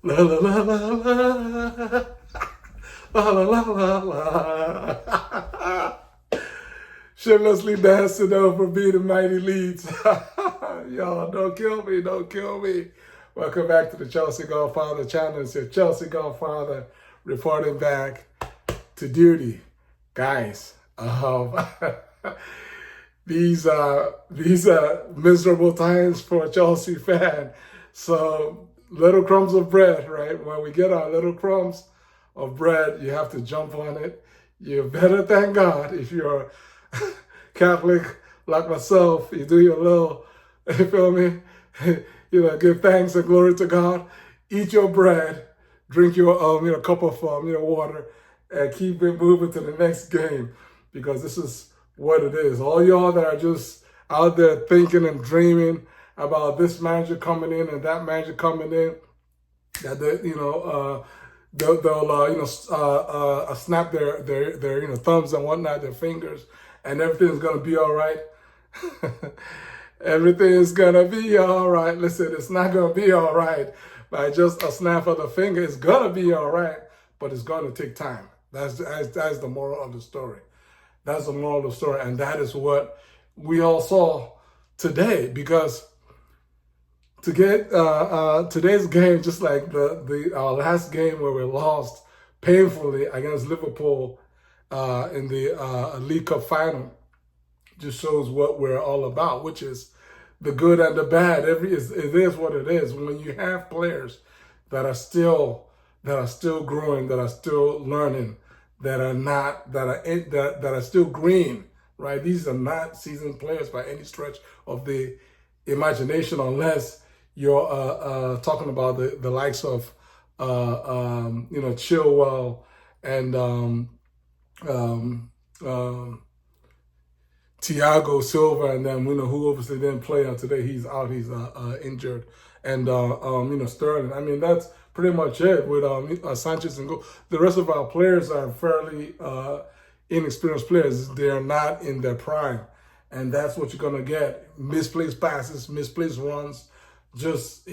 La la la la la. La la la la la. Shamelessly dancing over beating mighty Leeds. Y'all, don't kill me, don't kill me. Welcome back to the Chelsea Godfather channel. It's your Chelsea Godfather reporting back to duty. Guys, these are miserable times for a Chelsea fan. So little crumbs of bread, right? When we get our little crumbs of bread, you have to jump on it. You better thank God if you're Catholic like myself. You do your little, you feel me? Give thanks and glory to God. Eat your bread, drink your cup of water, and keep it moving to the next game, because this is what it is. All y'all that are just out there thinking and dreaming about this manager coming in and that manager coming in, that they'll snap their thumbs and whatnot, their fingers, and everything's gonna be all right. Everything's gonna be all right. Listen, it's not gonna be all right by just a snap of the finger. It's gonna be all right, but it's gonna take time. That's the moral of the story. That's the moral of the story, and that is what we all saw today. Because to get today's game, just like our last game where we lost painfully against Liverpool in the League Cup final, just shows what we're all about, which is the good and the bad. It is what it is. When you have players that are still growing, that are still learning, that are still green, right? These are not seasoned players by any stretch of the imagination, unless you're talking about the likes of Chilwell and Thiago Silva, and then who obviously didn't play today. He's out. He's injured, and Sterling. I mean, that's pretty much it with Sanchez and goal. The rest of our players are fairly inexperienced players. They are not in their prime, and that's what you're gonna get: misplaced passes, misplaced runs. Just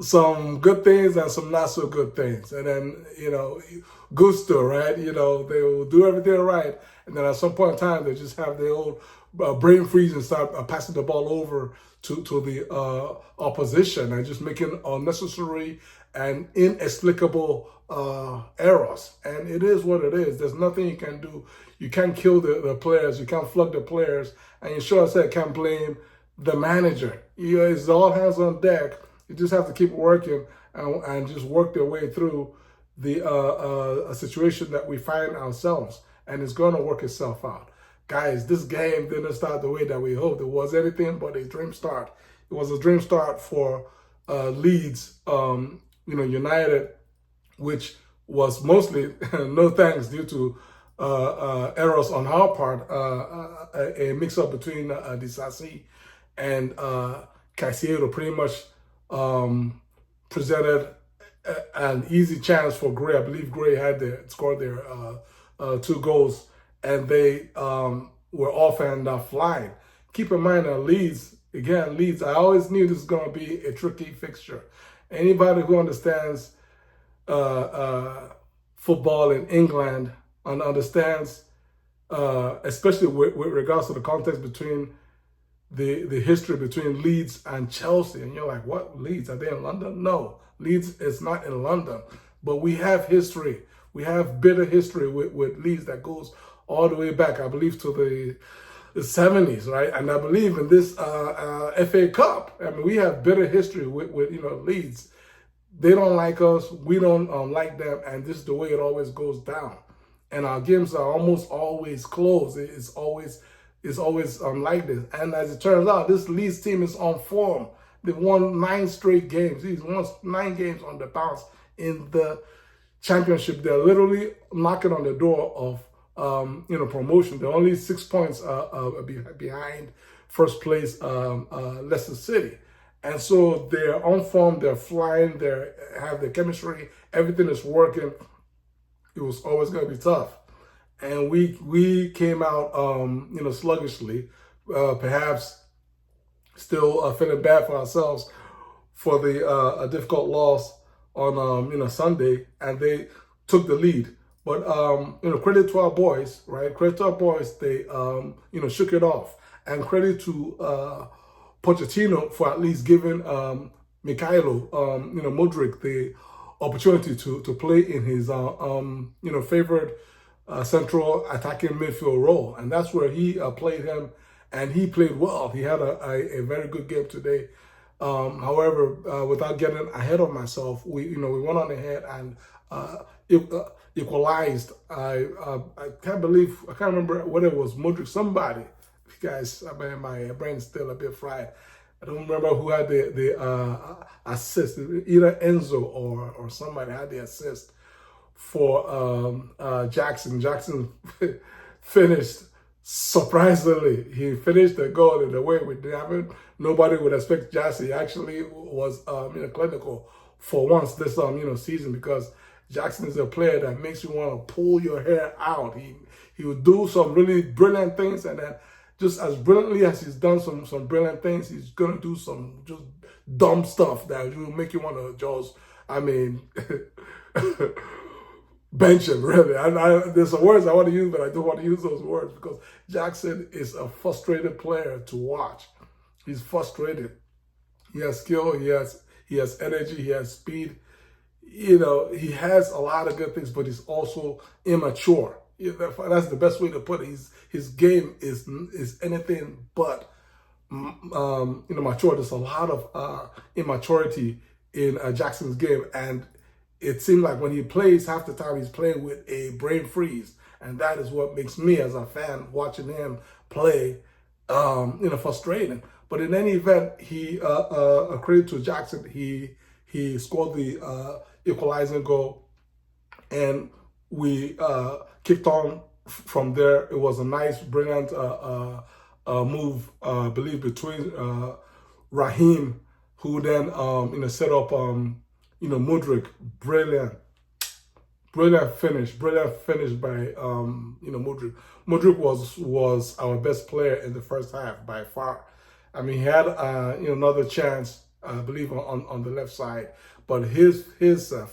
some good things and some not so good things, and then gusto, right? They will do everything right, and then at some point in time they just have their old brain freeze and start passing the ball over to the opposition and just making unnecessary and inexplicable errors. And it is what it is. There's nothing you can do. You can't kill the players. You can't flog the players, and you sure as heck can't blame the manager. It's all hands on deck. You just have to keep working and just work their way through the a situation that we find ourselves, and it's going to work itself out. Guys, this game didn't start the way that we hoped. It was anything but a dream start. It was a dream start for Leeds United, which was mostly no thanks due to errors on our part, a mix-up between Disasi and Caicedo pretty much presented an easy chance for Gray. I believe Gray had scored their 2 goals, and they were off and flying. Keep in mind that Leeds, I always knew this was going to be a tricky fixture. Anybody who understands football in England and understands, especially with regards to the context between the history between Leeds and Chelsea, and you're like, what, Leeds? Are they in London? No, Leeds is not in London, but we have history. We have bitter history with Leeds that goes all the way back, I believe, to the 70s, right? And I believe in this FA Cup. I mean, we have bitter history with Leeds. They don't like us. We don't like them, and this is the way it always goes down. And our games are almost always close. It's always like this. And as it turns out, this Leeds team is on form. They've won 9 straight games. These won 9 games on the bounce in the championship. They're literally knocking on the door of promotion. They're only 6 points behind first place Leicester City. And so they're on form, they're flying, they have the chemistry, everything is working. It was always going to be tough. And we came out, sluggishly, perhaps still feeling bad for ourselves for the a difficult loss on Sunday, and they took the lead. But credit to our boys, right? Credit to our boys. They shook it off, and credit to Pochettino for at least giving Mikhailo Mudryk the opportunity to play in his favorite central attacking midfield role, and that's where he played him, and he played well. He had a very good game today. However, without getting ahead of myself, we went on ahead and equalized. I can't remember whether it was Mudryk, somebody. Guys, I mean, my brain's still a bit fried. I don't remember who had the assist. Either Enzo or somebody had the assist for Jackson. Jackson finished surprisingly. He finished the goal in the way we haven't. Nobody would expect Jackson. He actually was clinical for once this season, because Jackson is a player that makes you want to pull your hair out. He would do some really brilliant things, and then just as brilliantly as he's done some brilliant things, he's gonna do some just dumb stuff that will make you want to just, bench him, really. There's some words I want to use, but I don't want to use those words because Jackson is a frustrated player to watch. He's frustrated. He has skill, he has energy, he has speed. He has a lot of good things, but he's also immature. That's the best way to put it. His game is anything but mature. There's a lot of immaturity in Jackson's game, and it seemed like when he plays, half the time he's playing with a brain freeze, and that is what makes me, as a fan, watching him play, frustrating. But in any event, he credit to Jackson. He scored the equalizing goal, and we kicked on from there. It was a nice, brilliant move, I believe, between Raheem, who then set up Mudryk. Brilliant finish by Mudryk. Mudryk was our best player in the first half by far. I mean, he had another chance, I believe, on the left side, but his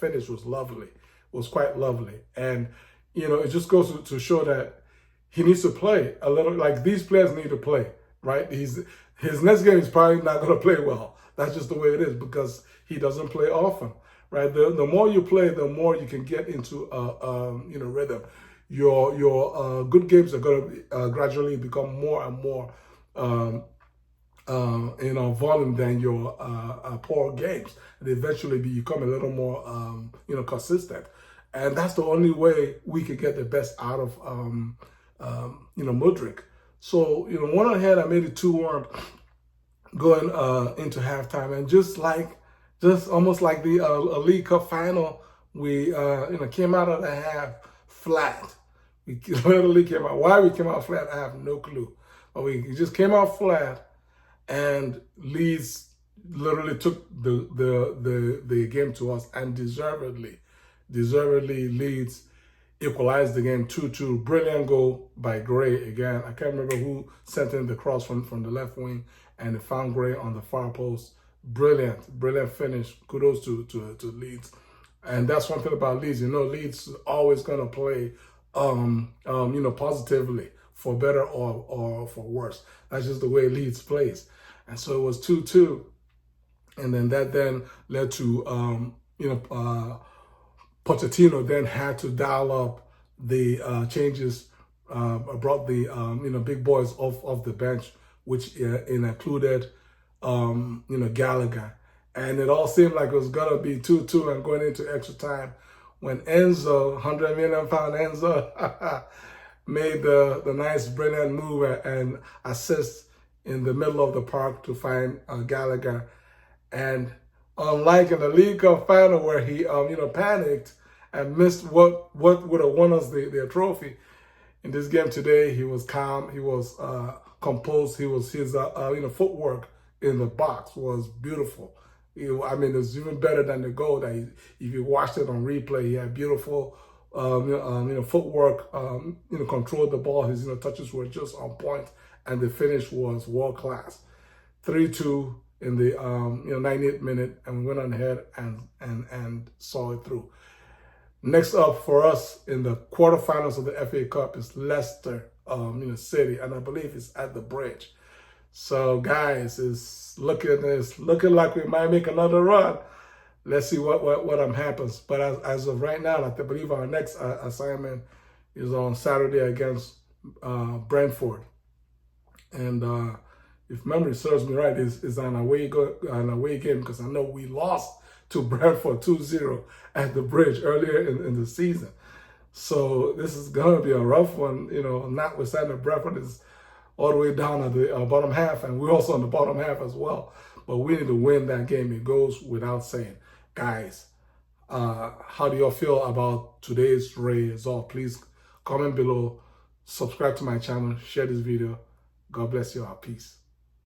finish was lovely. Was quite lovely, and it just goes to show that he needs to play a little. Like, these players need to play, right? His next game is probably not going to play well. That's just the way it is, because he doesn't play often, right? The more you play, the more you can get into rhythm. Your good games are going to gradually become more and more volume than your poor games, and eventually become a little more consistent. And that's the only way we could get the best out of Mudryk. So went ahead. I made it 2-1 going into halftime, and just almost like the League Cup final, we came out of the half flat. We literally came out. Why we came out flat, I have no clue. But we just came out flat, and Leeds literally took the game to us, and deservedly Leeds equalized the game 2-2. Brilliant goal by Gray again. I can't remember who sent in the cross from the left wing, and it found Gray on the far post. Brilliant finish. Kudos to Leeds. And that's one thing about Leeds. Leeds is always gonna play positively, for better or for worse. That's just the way Leeds plays. And so it was 2-2. And then that led to Pochettino then had to dial up the changes, brought the big boys off the bench, which included Gallagher, and it all seemed like it was gonna be 2-2 and going into extra time, when Enzo, 100 million pound Enzo, made the nice, brilliant move and assist in the middle of the park to find Gallagher. And unlike in the League Cup final where he panicked and missed what would have won us the trophy, in this game today he was calm, he was composed, his footwork in the box was beautiful. It was even better than the goal. That if you watched it on replay, he had beautiful footwork, controlled the ball. His touches were just on point, and the finish was world class. 3-2, in the 98th minute, and we went on ahead and saw it through. Next up for us in the quarterfinals of the FA Cup is Leicester City, and I believe it's at the Bridge. So guys, it's looking like we might make another run. Let's see what happens. But as of right now, I believe our next assignment is on Saturday against Brentford, and if memory serves me right, is an away game, because I know we lost to Brentford 2-0 at the Bridge earlier in the season. So this is going to be a rough one, notwithstanding Brentford is all the way down at the bottom half, and we're also on the bottom half as well. But we need to win that game. It goes without saying. Guys, how do y'all feel about today's result? Please comment below, subscribe to my channel, share this video. God bless you all. Peace.